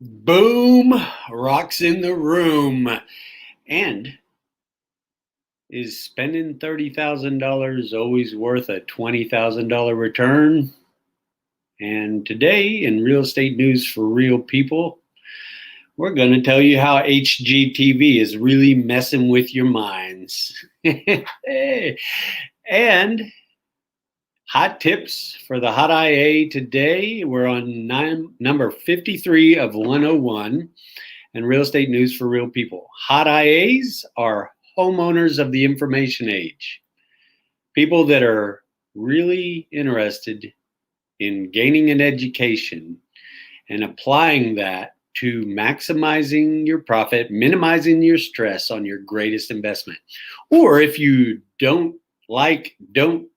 Boom, rocks in the room. And is spending $30,000 always worth a $20,000 return? And today in Real Estate News for Real People, we're going to tell you how HGTV is really messing with your minds. And hot tips for the hot IA today. We're on number 53 of 101 and Real Estate News for Real People. Hot IAs are homeowners of the information age. People that are really interested in gaining an education and applying that to maximizing your profit, minimizing your stress on your greatest investment. Or if you don't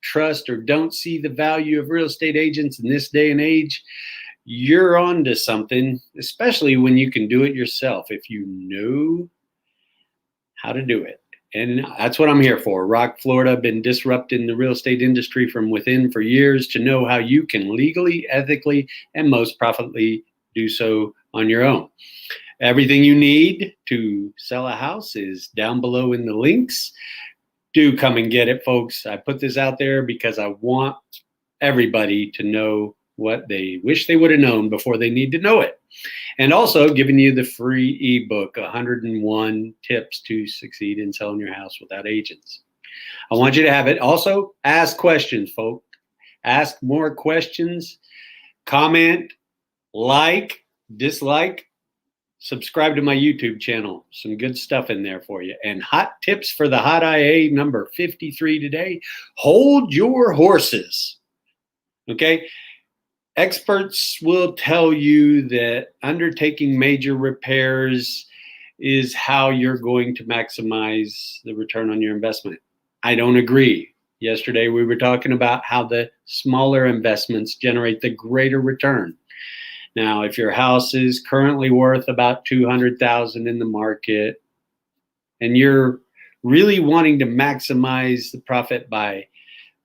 trust, or don't see the value of real estate agents in this day and age, you're on to something, especially when you can do it yourself if you know how to do it. And that's what I'm here for. Rock, Florida, been disrupting the real estate industry from within for years to know how you can legally, ethically, and most profitably do so on your own. Everything you need to sell a house is down below in the links. Do come and get it, folks. I put this out there because I want everybody to know what they wish they would have known before they need to know it. And also giving you the free ebook, 101 Tips to Succeed in Selling Your House Without Agents. I want you to have it. Also, ask questions, folks. Ask more questions. Comment, like, dislike. Subscribe to my YouTube channel. Some good stuff in there for you. And hot tips for the hot IA number 53 today. Hold your horses. Okay? Experts will tell you that undertaking major repairs is how you're going to maximize the return on your investment. I don't agree. Yesterday we were talking about how the smaller investments generate the greater return. Now, if your house is currently worth about $200,000 in the market and you're really wanting to maximize the profit by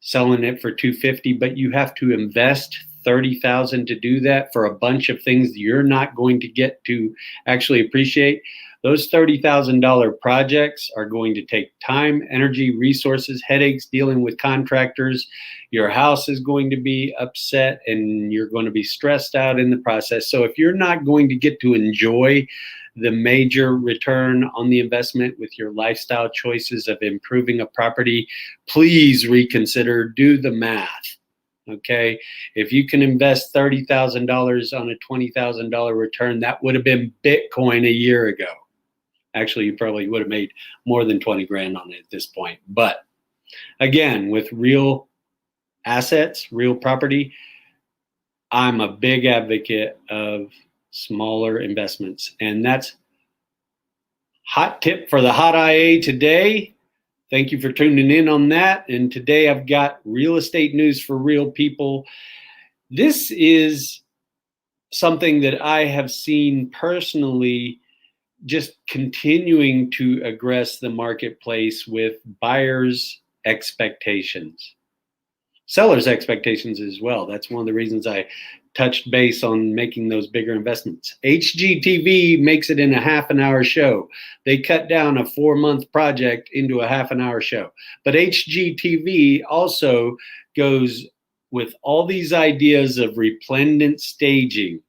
selling it for $250,000, but you have to invest $30,000 to do that for a bunch of things you're not going to get to actually appreciate, those $30,000 projects are going to take time, energy, resources, headaches, dealing with contractors. Your house is going to be upset and you're going to be stressed out in the process. So if you're not going to get to enjoy the major return on the investment with your lifestyle choices of improving a property, please reconsider, do the math. Okay, if you can invest $30,000 on a $20,000 return, that would have been Bitcoin a year ago. Actually, you probably would have made more than 20 grand on it at this point. But again, with real assets, real property, I'm a big advocate of smaller investments. And that's hot tip for the hot IA today. Thank you for tuning in on that. And today I've got real estate news for real people. This is something that I have seen personally just continuing to aggress the marketplace with buyers' expectations. Sellers' expectations as well. That's one of the reasons I touched base on making those bigger investments. HGTV makes it in a half an hour show. They cut down a 4-month project into a half an hour show. But HGTV also goes with all these ideas of staging.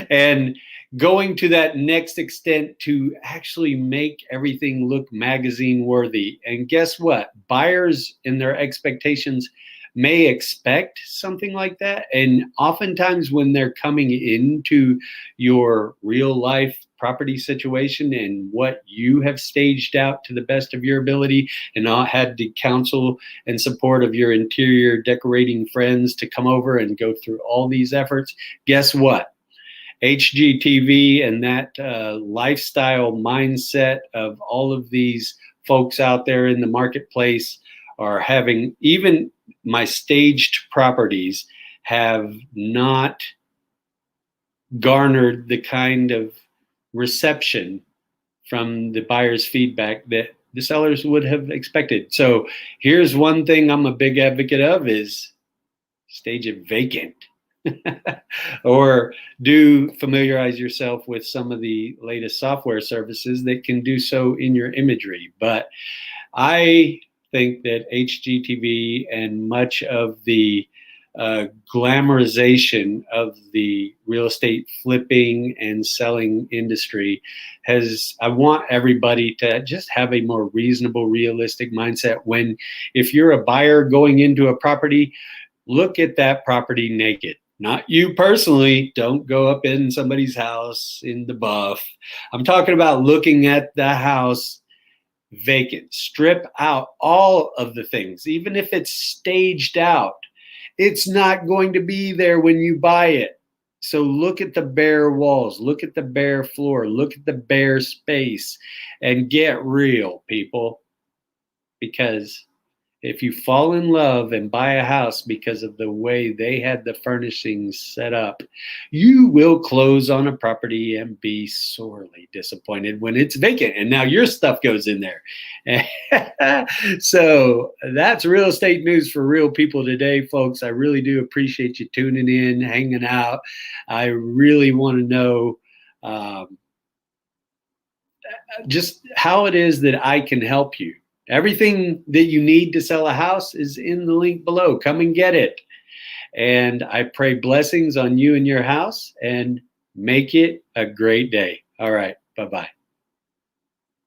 And going to that next extent to actually make everything look magazine worthy. And guess what? Buyers and their expectations may expect something like that. And oftentimes when they're coming into your real life property situation and what you have staged out to the best of your ability and not had the counsel and support of your interior decorating friends to come over and go through all these efforts, guess what? HGTV and that lifestyle mindset of all of these folks out there in the marketplace are having, even my staged properties have not garnered the kind of reception from the buyer's feedback that the sellers would have expected. So here's one thing I'm a big advocate of is stage it vacant. Or do familiarize yourself with some of the latest software services that can do so in your imagery. But I think that HGTV and much of the glamorization of the real estate flipping and selling industry I want everybody to just have a more reasonable, realistic mindset. If you're a buyer going into a property, look at that property naked. Not you personally. Don't go up in somebody's house in the buff. I'm talking about looking at the house vacant. Strip out all of the things, even if it's staged out. It's not going to be there when you buy it. So look at the bare walls, look at the bare floor, look at the bare space, and get real, people. Because if you fall in love and buy a house because of the way they had the furnishings set up, you will close on a property and be sorely disappointed when it's vacant and now your stuff goes in there. So that's real estate news for real people today, folks. I really do appreciate you tuning in, hanging out. I really want to know just how it is that I can help you. Everything that you need to sell a house is in the link below. Come and get it. And I pray blessings on you and your house, and make it a great day. All right. Bye-bye.